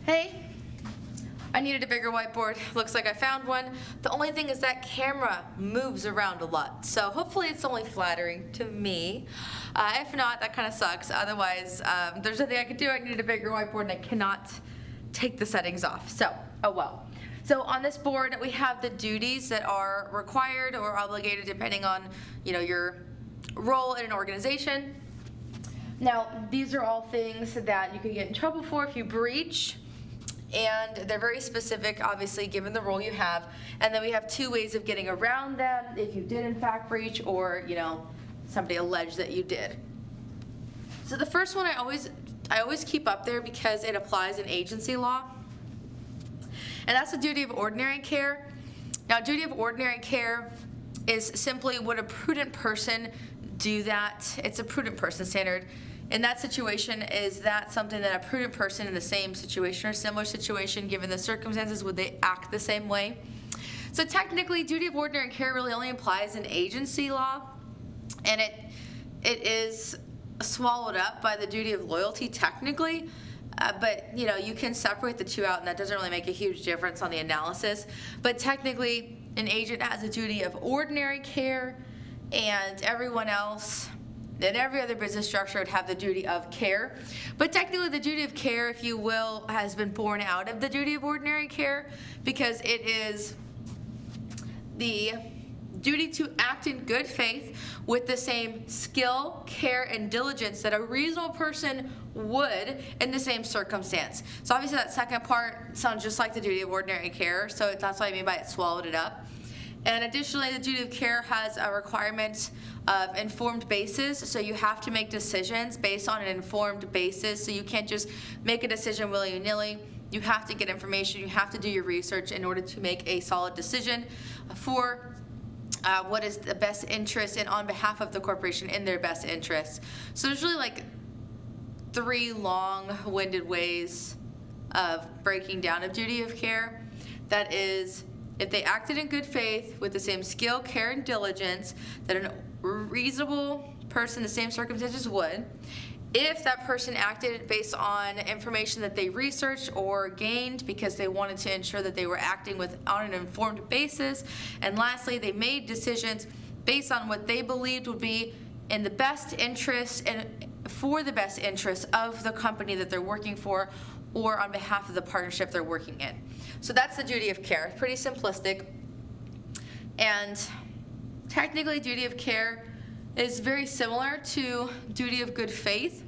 Hey, I needed a bigger whiteboard. Looks like I found one. The only thing is that camera moves around a lot, so hopefully it's only flattering to me. If not, that kind of sucks. Otherwise, there's nothing I can do. I need a bigger whiteboard and I cannot take the settings off. So, oh well. So on this board, we have the duties that are required or obligated depending on, your role in an organization. Now, these are all things that you could get in trouble for if you breach, and they're very specific, obviously, given the role you have. And then we have two ways of getting around them if you did in fact breach or, somebody alleged that you did. So the first one I always keep up there because it applies in agency law, and that's the duty of ordinary care. Now, duty of ordinary care is simply would a prudent person do that? It's a prudent person standard. In that situation, is that something that a prudent person in the same situation or similar situation, given the circumstances, would they act the same way? So technically, duty of ordinary care really only applies in agency law, and it is swallowed up by the duty of loyalty technically, but you can separate the two out, and that doesn't really make a huge difference on the analysis. But technically, an agent has a duty of ordinary care, and everyone else in every other business structure would have the duty of care. But technically, the duty of care, if you will, has been born out of the duty of ordinary care, because it is the duty to act in good faith with the same skill, care, and diligence that a reasonable person would in the same circumstance. So obviously that second part sounds just like the duty of ordinary care, so that's what I mean by it swallowed it up. And additionally, the duty of care has a requirement of informed basis, so you have to make decisions based on an informed basis, so you can't just make a decision willy-nilly. You have to get information, you have to do your research in order to make a solid decision for what is the best interest and on behalf of the corporation in their best interest. So there's really like three long-winded ways of breaking down a duty of care. That is, if they acted in good faith with the same skill, care, and diligence that a reasonable person in the same circumstances would. If that person acted based on information that they researched or gained because they wanted to ensure that they were acting on an informed basis. And lastly, they made decisions based on what they believed would be in the best interest and for the best interest of the company that they're working for or on behalf of the partnership they're working in. So that's the duty of care. Pretty simplistic. And technically, duty of care is very similar to duty of good faith,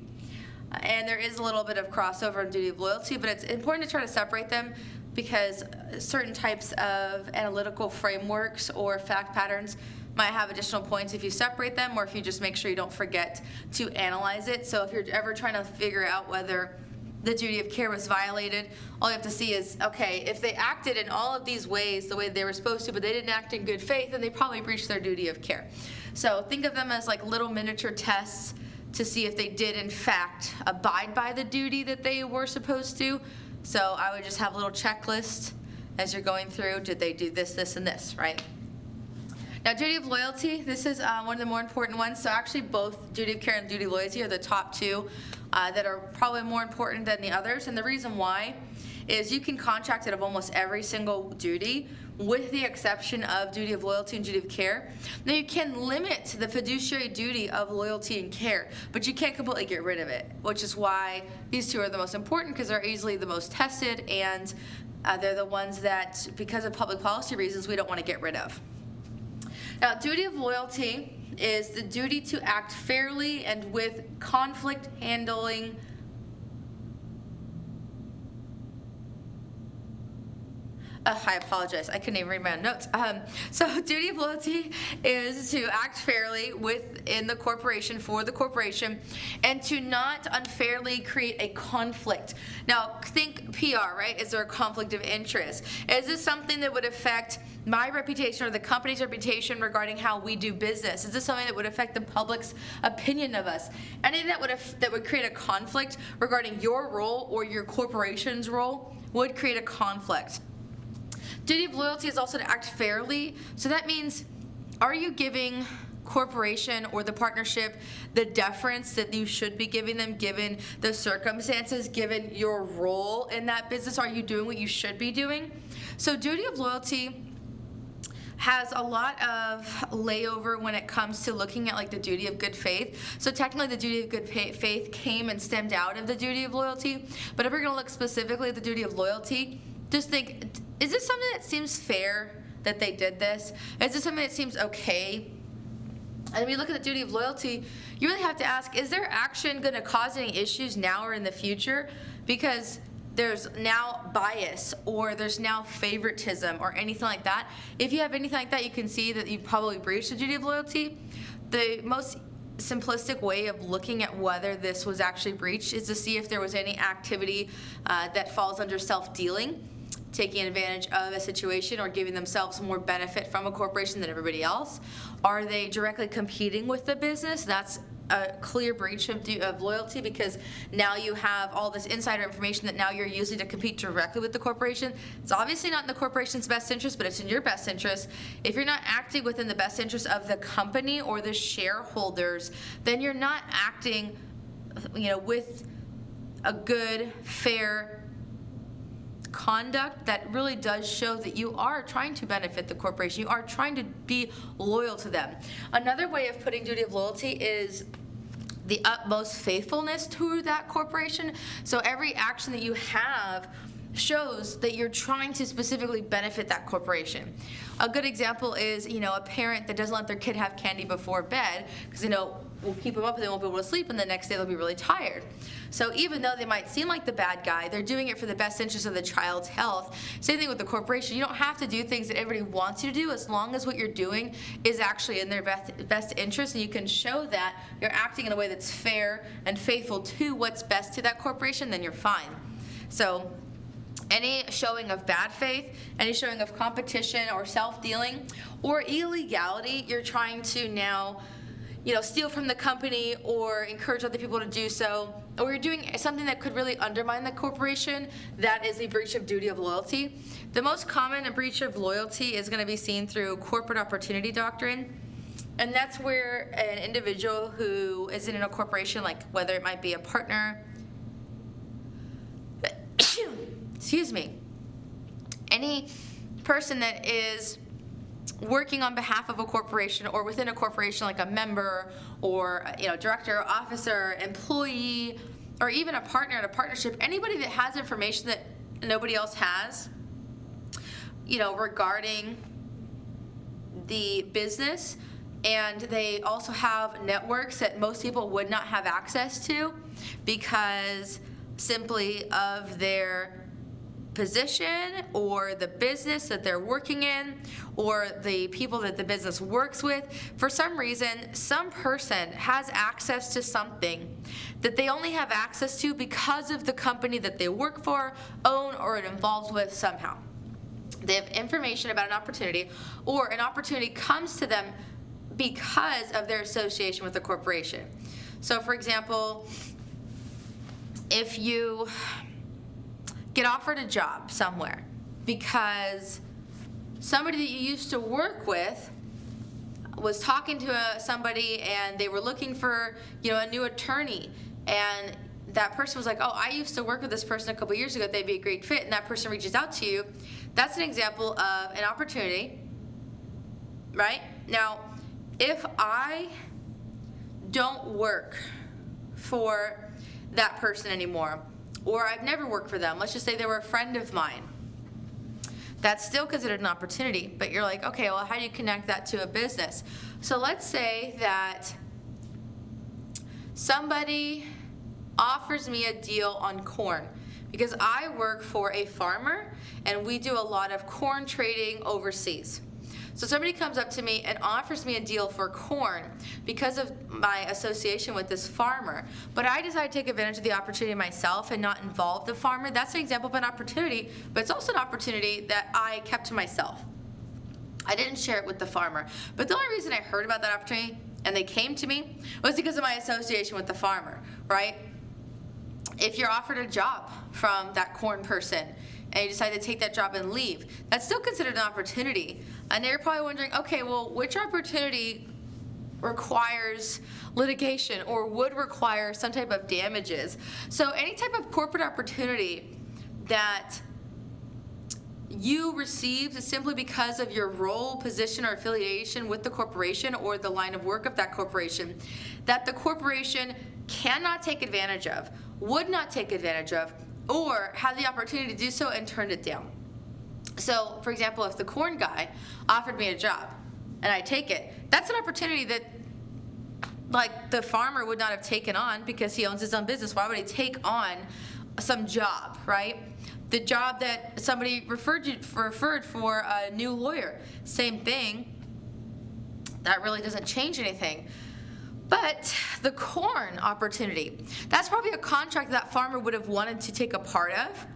and there is a little bit of crossover in duty of loyalty, but it's important to try to separate them because certain types of analytical frameworks or fact patterns might have additional points if you separate them, or if you just make sure you don't forget to analyze it. So if you're ever trying to figure out whether the duty of care was violated, all you have to see is, okay, if they acted in all of these ways the way they were supposed to, but they didn't act in good faith, then they probably breached their duty of care. So think of them as like little miniature tests to see if they did in fact abide by the duty that they were supposed to. So I would just have a little checklist as you're going through. Did they do this, this, and this, right? Now, duty of loyalty, this is one of the more important ones. So actually both duty of care and duty of loyalty are the top two that are probably more important than the others. And the reason why is you can contract out of almost every single duty with the exception of duty of loyalty and duty of care. Now, you can limit the fiduciary duty of loyalty and care, but you can't completely get rid of it, which is why these two are the most important, because they're easily the most tested, and they're the ones that, because of public policy reasons, we don't want to get rid of. Now, duty of loyalty is the duty to act fairly and with conflict handling. I apologize, I couldn't even read my own notes. So duty of loyalty is to act fairly within the corporation, for the corporation, and to not unfairly create a conflict. Now, think PR, right? Is there a conflict of interest? Is this something that would affect my reputation or the company's reputation regarding how we do business? Is this something that would affect the public's opinion of us? Anything that would create a conflict regarding your role or your corporation's role would create a conflict. Duty of loyalty is also to act fairly. So that means, are you giving corporation or the partnership the deference that you should be giving them given the circumstances, given your role in that business? Are you doing what you should be doing? So duty of loyalty has a lot of layover when it comes to looking at like the duty of good faith. So technically the duty of good faith came and stemmed out of the duty of loyalty. But if we're going to look specifically at the duty of loyalty, just think, is this something that seems fair that they did this? Is this something that seems okay? And when you look at the duty of loyalty, you really have to ask, is their action going to cause any issues now or in the future? Because there's now bias or there's now favoritism or anything like that. If you have anything like that, you can see that you've probably breached the duty of loyalty. The most simplistic way of looking at whether this was actually breached is to see if there was any activity that falls under self-dealing, taking advantage of a situation or giving themselves more benefit from a corporation than everybody else. Are they directly competing with the business? That's a clear breach of loyalty, because now you have all this insider information that now you're using to compete directly with the corporation. It's obviously not in the corporation's best interest, but it's in your best interest. If you're not acting within the best interest of the company or the shareholders, then you're not acting, with a good, fair conduct that really does show that you are trying to benefit the corporation. You are trying to be loyal to them. Another way of putting duty of loyalty is the utmost faithfulness to that corporation. So every action that you have shows that you're trying to specifically benefit that corporation. A good example is, a parent that doesn't let their kid have candy before bed because will keep them up and they won't be able to sleep, and the next day they'll be really tired. So even though they might seem like the bad guy, they're doing it for the best interest of the child's health. Same thing with the corporation. You don't have to do things that everybody wants you to do as long as what you're doing is actually in their best interest, and you can show that you're acting in a way that's fair and faithful to what's best to that corporation, then you're fine. So any showing of bad faith, any showing of competition or self-dealing or illegality, you're trying to now steal from the company or encourage other people to do so, or you're doing something that could really undermine the corporation, that is a breach of duty of loyalty. The most common breach of loyalty is going to be seen through corporate opportunity doctrine. And that's where an individual who isn't in a corporation, like whether it might be a partner, any person that is working on behalf of a corporation or within a corporation, like a member or director, officer, employee, or even a partner in a partnership, anybody that has information that nobody else has, regarding the business, and they also have networks that most people would not have access to because simply of their position or the business that they're working in or the people that the business works with. For some reason, some person has access to something that they only have access to because of the company that they work for, own, or are involved with somehow. They have information about an opportunity, or an opportunity comes to them because of their association with the corporation. So for example, if you get offered a job somewhere because somebody that you used to work with was talking to somebody and they were looking for a new attorney, and that person was like, oh, I used to work with this person a couple years ago, they'd be a great fit, and that person reaches out to you. That's an example of an opportunity, right? Now, if I don't work for that person anymore, or I've never worked for them, let's just say they were a friend of mine, that's still considered an opportunity. But you're like, okay, well, how do you connect that to a business? So let's say that somebody offers me a deal on corn because I work for a farmer and we do a lot of corn trading overseas. So somebody comes up to me and offers me a deal for corn because of my association with this farmer, but I decide to take advantage of the opportunity myself and not involve the farmer. That's an example of an opportunity, but it's also an opportunity that I kept to myself. I didn't share it with the farmer. But the only reason I heard about that opportunity and they came to me was because of my association with the farmer, right? If you're offered a job from that corn person and you decide to take that job and leave, that's still considered an opportunity. And you're probably wondering, okay, well, which opportunity requires litigation or would require some type of damages. So any type of corporate opportunity that you received simply because of your role, position, or affiliation with the corporation or the line of work of that corporation, that the corporation cannot take advantage of, would not take advantage of, or had the opportunity to do so and turned it down. So, for example, if the corn guy offered me a job and I take it, that's an opportunity that like the farmer would not have taken on because he owns his own business. Why would he take on some job, right? The job that somebody referred for a new lawyer, same thing. That really doesn't change anything. But the corn opportunity, that's probably a contract that farmer would have wanted to take a part of,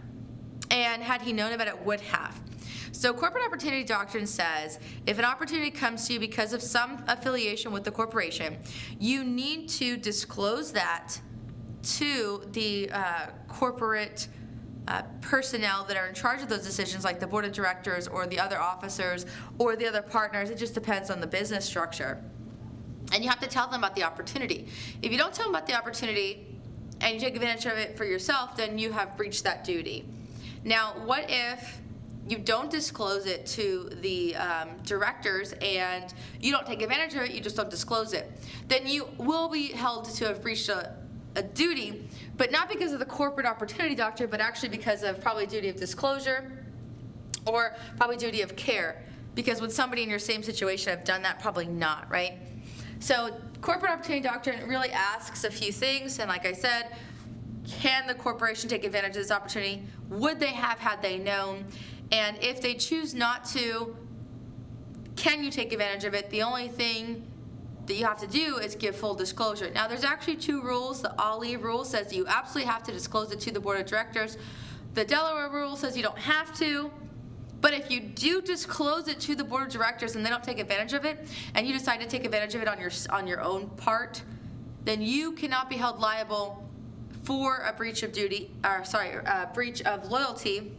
and had he known about it, would have. So corporate opportunity doctrine says if an opportunity comes to you because of some affiliation with the corporation, you need to disclose that to the corporate personnel that are in charge of those decisions, like the board of directors or the other officers or the other partners. It just depends on the business structure. And you have to tell them about the opportunity. If you don't tell them about the opportunity and you take advantage of it for yourself, then you have breached that duty. Now, what if you don't disclose it to the directors and you don't take advantage of it, you just don't disclose it? Then you will be held to have breached a duty, but not because of the corporate opportunity doctrine, but actually because of probably duty of disclosure or probably duty of care. Because would somebody in your same situation have done that? Probably not, right? So corporate opportunity doctrine really asks a few things, and like I said, can the corporation take advantage of this opportunity? Would they have had they known? And if they choose not to, can you take advantage of it? The only thing that you have to do is give full disclosure. Now, there's actually two rules. The Ali rule says you absolutely have to disclose it to the board of directors. The Delaware rule says you don't have to. But if you do disclose it to the board of directors and they don't take advantage of it, and you decide to take advantage of it on your own part, then you cannot be held liable for a breach of duty, or breach of loyalty,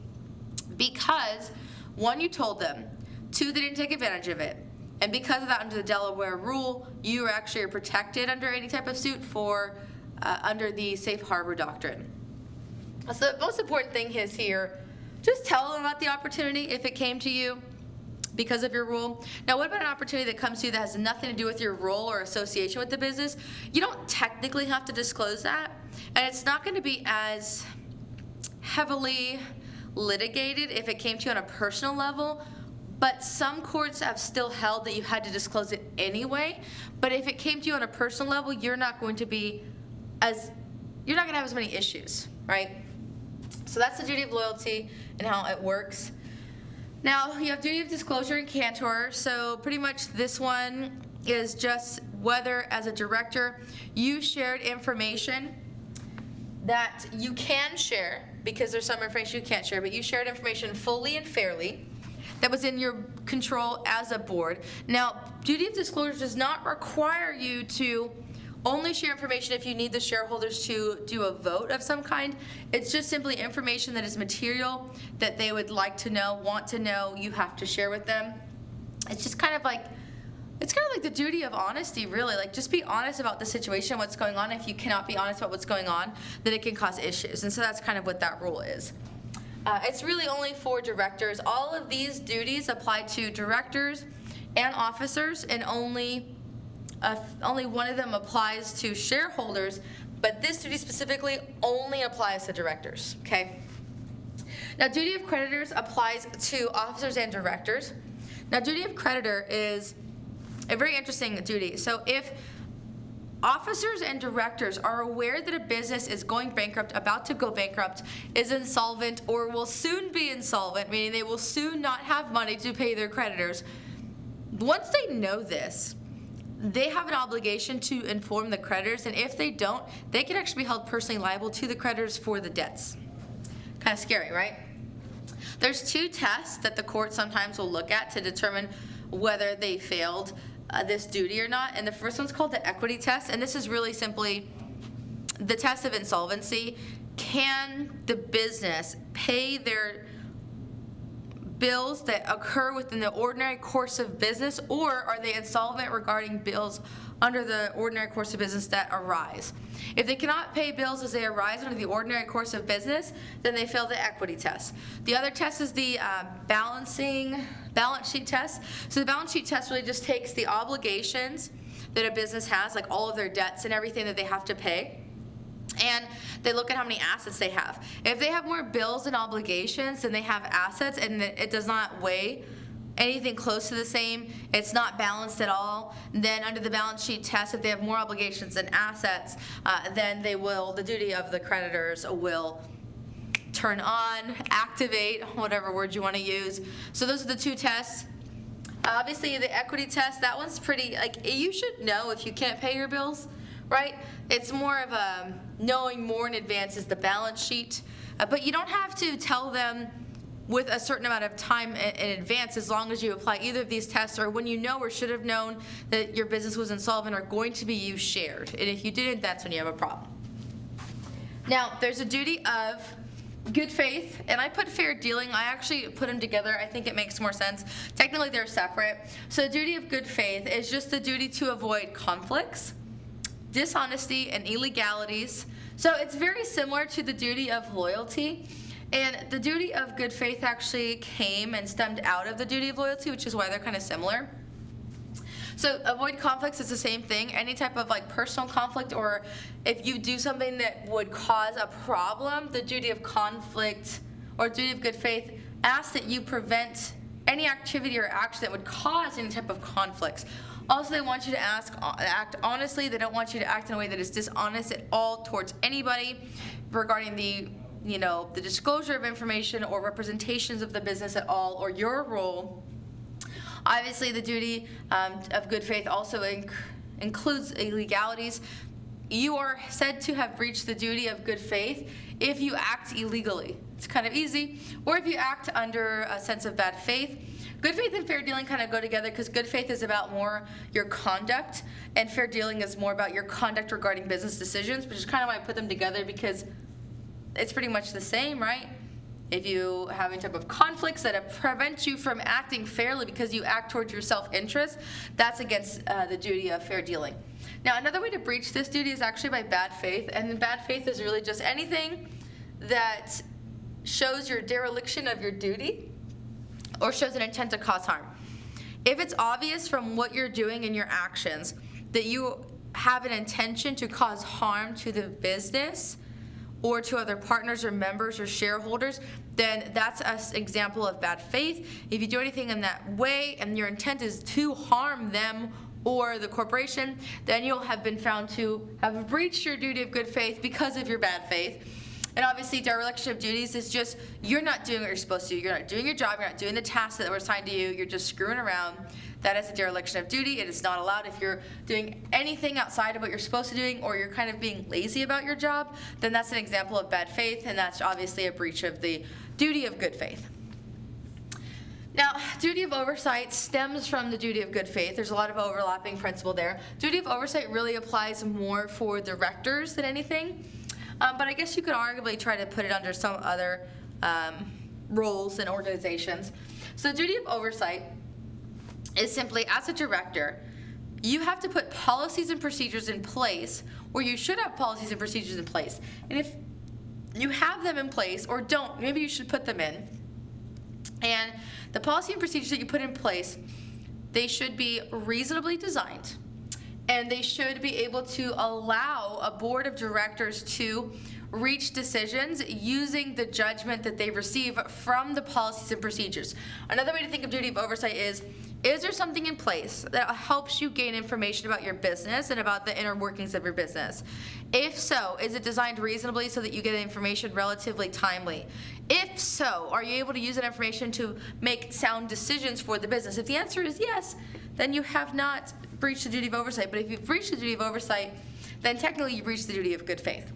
because one, you told them, two, they didn't take advantage of it, and because of that, under the Delaware rule, you actually are protected under any type of suit for under the safe harbor doctrine. So the most important thing is here, just tell them about the opportunity if it came to you because of your role. Now, what about an opportunity that comes to you that has nothing to do with your role or association with the business? You don't technically have to disclose that, and it's not going to be as heavily litigated if it came to you on a personal level, but some courts have still held that you had to disclose it anyway. But if it came to you on a personal level, you're not going to have as many issues, right? So that's the duty of loyalty and how it works. Now, you have duty of disclosure and cantor. So pretty much this one is just whether, as a director, you shared information that you can share, because there's some information you can't share, but you shared information fully and fairly that was in your control as a board. Now, duty of disclosure does not require you to only share information if you need the shareholders to do a vote of some kind. It's just simply information that is material that they would like to know, want to know, you have to share with them. It's just kind of like the duty of honesty, really. Like, just be honest about the situation, what's going on. If you cannot be honest about what's going on, then it can cause issues. And so that's kind of what that rule is. It's really only for directors. All of these duties apply to directors and officers, and only one of them applies to shareholders, but this duty specifically only applies to directors, okay? Now, duty of creditors applies to officers and directors. Now, duty of creditor is a very interesting duty. So if officers and directors are aware that a business is going bankrupt, about to go bankrupt, is insolvent, or will soon be insolvent, meaning they will soon not have money to pay their creditors, once they know this, they have an obligation to inform the creditors, and if they don't, they can actually be held personally liable to the creditors for the debts. Kind of scary, right? There's two tests that the court sometimes will look at to determine whether they failed this duty or not, and the first one's called the equity test, and this is really simply the test of insolvency. Can the business pay their bills that occur within the ordinary course of business, or are they insolvent regarding bills under the ordinary course of business that arise? If they cannot pay bills as they arise under the ordinary course of business, then they fail the equity test. The other test is the balance sheet test. So the balance sheet test really just takes the obligations that a business has, like all of their debts and everything that they have to pay, and they look at how many assets they have. If they have more bills and obligations than they have assets, and it does not weigh anything close to the same, it's not balanced at all, then under the balance sheet test, if they have more obligations than assets, then the duty of the creditors will turn on, activate, whatever word you want to use. So those are the two tests. Obviously, the equity test, that one's pretty, you should know if you can't pay your bills, right? It's more of a knowing more in advance is the balance sheet. But you don't have to tell them with a certain amount of time in advance, as long as you apply either of these tests, or when you know or should have known that your business was insolvent, are going to be used shared. And if you didn't, that's when you have a problem. Now, there's a duty of good faith, and I put fair dealing. I actually put them together. I think it makes more sense. Technically, they're separate. So duty of good faith is just the duty to avoid conflicts, dishonesty, and illegalities. So it's very similar to the duty of loyalty. And the duty of good faith actually came and stemmed out of the duty of loyalty, which is why they're kind of similar. So avoid conflicts is the same thing. Any type of personal conflict, or if you do something that would cause a problem, the duty of conflict or duty of good faith asks that you prevent any activity or action that would cause any type of conflicts. Also, they want you to act honestly. They don't want you to act in a way that is dishonest at all towards anybody regarding the disclosure of information or representations of the business at all, or your role. Obviously, the duty of good faith also includes illegalities. You are said to have breached the duty of good faith if you act illegally. It's kind of easy. Or if you act under a sense of bad faith. Good faith and fair dealing kind of go together, because good faith is about more your conduct, and fair dealing is more about your conduct regarding business decisions, which is kind of why I put them together, because it's pretty much the same, right? If you have any type of conflicts that prevent you from acting fairly because you act towards your self-interest, that's against the duty of fair dealing. Now, another way to breach this duty is actually by bad faith, and bad faith is really just anything that shows your dereliction of your duty or shows an intent to cause harm. If it's obvious from what you're doing and your actions that you have an intention to cause harm to the business or to other partners or members or shareholders, then that's an example of bad faith. If you do anything in that way and your intent is to harm them or the corporation, then you'll have been found to have breached your duty of good faith because of your bad faith. And obviously, dereliction of duties is just you're not doing what you're supposed to do. You're not doing your job. You're not doing the tasks that were assigned to you. You're just screwing around. That is a dereliction of duty. It is not allowed. If you're doing anything outside of what you're supposed to be doing, or you're kind of being lazy about your job, then that's an example of bad faith, and that's obviously a breach of the duty of good faith. Now, duty of oversight stems from the duty of good faith. There's a lot of overlapping principle there. Duty of oversight really applies more for directors than anything, but I guess you could arguably try to put it under some other roles and organizations. So duty of oversight is simply, as a director, you have to put policies and procedures in place, or you should have policies and procedures in place. And if you have them in place or don't, maybe you should put them in. And the policy and procedures that you put in place, they should be reasonably designed, and they should be able to allow a board of directors to reach decisions using the judgment that they receive from the policies and procedures. Another way to think of duty of oversight is there something in place that helps you gain information about your business and about the inner workings of your business? If so, is it designed reasonably so that you get information relatively timely? If so, are you able to use that information to make sound decisions for the business? If the answer is yes, then you have not breached the duty of oversight. But if you've breached the duty of oversight, then technically you breached the duty of good faith,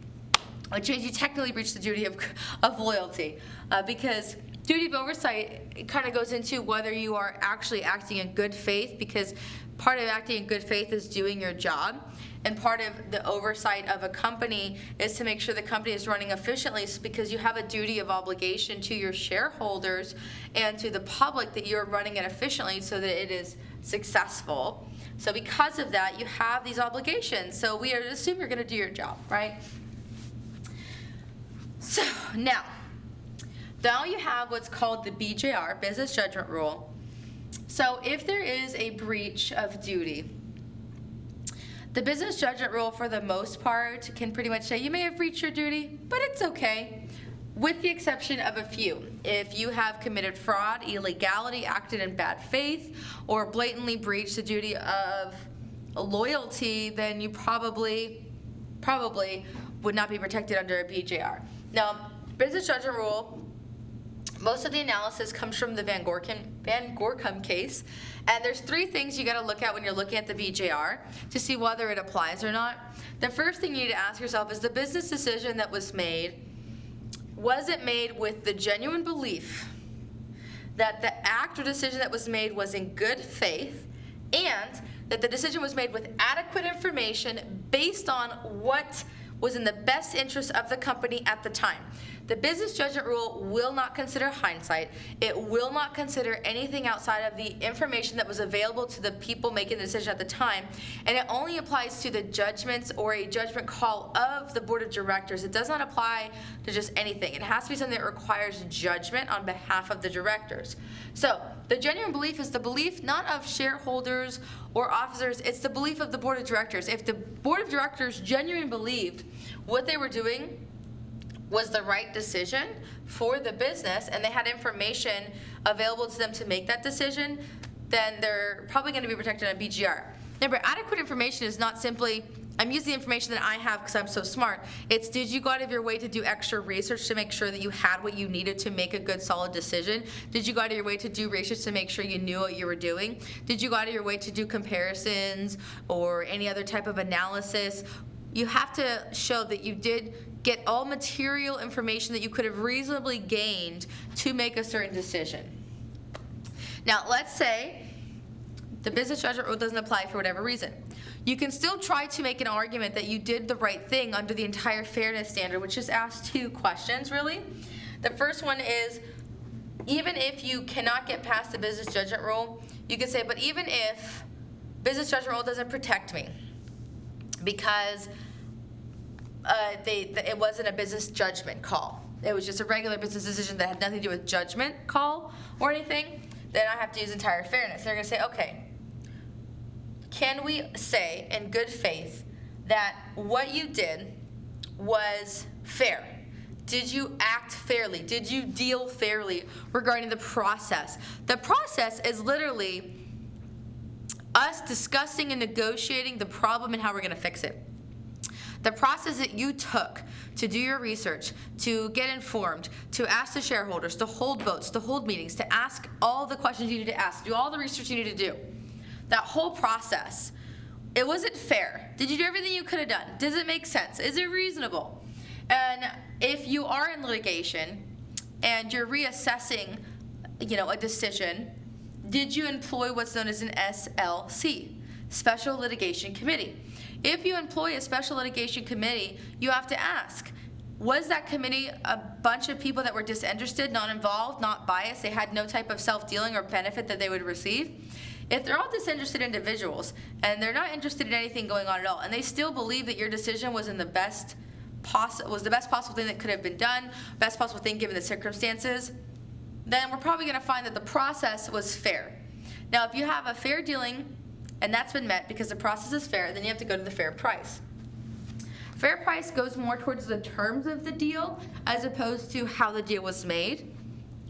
which means you technically breached the duty of loyalty, because duty of oversight kind of goes into whether you are actually acting in good faith, because part of acting in good faith is doing your job, and part of the oversight of a company is to make sure the company is running efficiently, because you have a duty of obligation to your shareholders and to the public that you're running it efficiently so that it is successful. So because of that, you have these obligations. So we are to assume you're going to do your job, right? So now you have what's called the BJR, Business Judgment Rule. So if there is a breach of duty, the Business Judgment Rule, for the most part, can pretty much say you may have breached your duty, but it's okay, with the exception of a few. If you have committed fraud, illegality, acted in bad faith, or blatantly breached the duty of loyalty, then you probably would not be protected under a BJR. Now, Business Judgment Rule, most of the analysis comes from the Van Gorkum case, and there's three things you got to look at when you're looking at the BJR to see whether it applies or not. The first thing you need to ask yourself is, the business decision that was made, was it made with the genuine belief that the act or decision that was made was in good faith, and that the decision was made with adequate information based on what was in the best interest of the company at the time? The Business Judgment Rule will not consider hindsight. It will not consider anything outside of the information that was available to the people making the decision at the time, and it only applies to the judgments or a judgment call of the board of directors. It does not apply to just anything. It has to be something that requires judgment on behalf of the directors. So the genuine belief is the belief not of shareholders or officers, it's the belief of the board of directors. If the board of directors genuinely believed what they were doing was the right decision for the business, and they had information available to them to make that decision, then they're probably going to be protected on BGR. Remember, adequate information is not simply, I'm using the information that I have because I'm so smart. It's, did you go out of your way to do extra research to make sure that you had what you needed to make a good, solid decision? Did you go out of your way to do research to make sure you knew what you were doing? Did you go out of your way to do comparisons or any other type of analysis? You have to show that you did get all material information that you could have reasonably gained to make a certain decision. Now, let's say the Business Judgment Rule doesn't apply for whatever reason. You can still try to make an argument that you did the right thing under the entire fairness standard, which just asks two questions, really. The first one is, even if you cannot get past the Business Judgment Rule, you can say, but even if Business Judgment Rule doesn't protect me because it wasn't a business judgment call, it was just a regular business decision that had nothing to do with judgment call or anything, then I have to use entire fairness. They're going to say, okay, can we say in good faith that what you did was fair? Did you act fairly? Did you deal fairly regarding the process? The process is literally us discussing and negotiating the problem and how we're going to fix it. The process that you took to do your research, to get informed, to ask the shareholders, to hold votes, to hold meetings, to ask all the questions you need to ask, do all the research you need to do, that whole process, it wasn't fair. Did you do everything you could have done? Does it make sense? Is it reasonable? And if you are in litigation and you're reassessing, a decision, did you employ what's known as an SLC, Special Litigation Committee? If you employ a special litigation committee, you have to ask, was that committee a bunch of people that were disinterested, not involved, not biased, they had no type of self-dealing or benefit that they would receive? If they're all disinterested individuals and they're not interested in anything going on at all, and they still believe that your decision was the best possible thing that could have been done, best possible thing given the circumstances, then we're probably going to find that the process was fair. Now, if you have a fair dealing and that's been met because the process is fair, then you have to go to the fair price. Fair price goes more towards the terms of the deal as opposed to how the deal was made.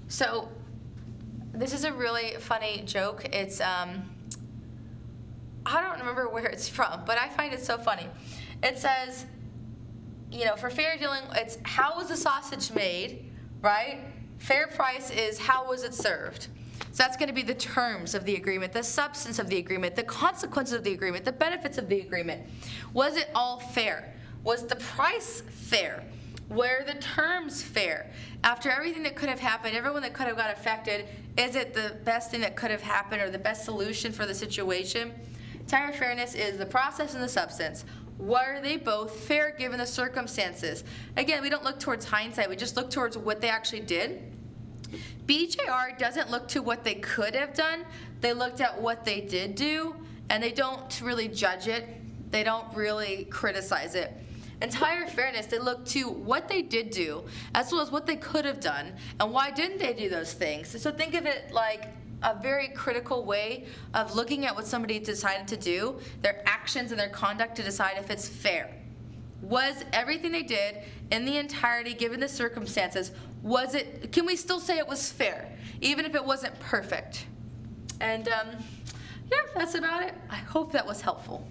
So this is a really funny joke. It's, I don't remember where it's from, but I find it so funny. It says, for fair dealing, it's how was the sausage made, right? Fair price is how was it served. So that's going to be the terms of the agreement, the substance of the agreement, the consequences of the agreement, the benefits of the agreement. Was it all fair? Was the price fair? Were the terms fair? After everything that could have happened, everyone that could have got affected, is it the best thing that could have happened or the best solution for the situation? Entire fairness is the process and the substance. Were they both fair given the circumstances? Again, we don't look towards hindsight, we just look towards what they actually did. BJR doesn't look to what they could have done, they looked at what they did do, and they don't really judge it, they don't really criticize it. Entire fairness, they look to what they did do, as well as what they could have done, and why didn't they do those things. So think of it like a very critical way of looking at what somebody decided to do, their actions and their conduct to decide if it's fair. Was everything they did in the entirety, given the circumstances, can we still say it was fair, even if it wasn't perfect? And yeah, that's about it. I hope that was helpful.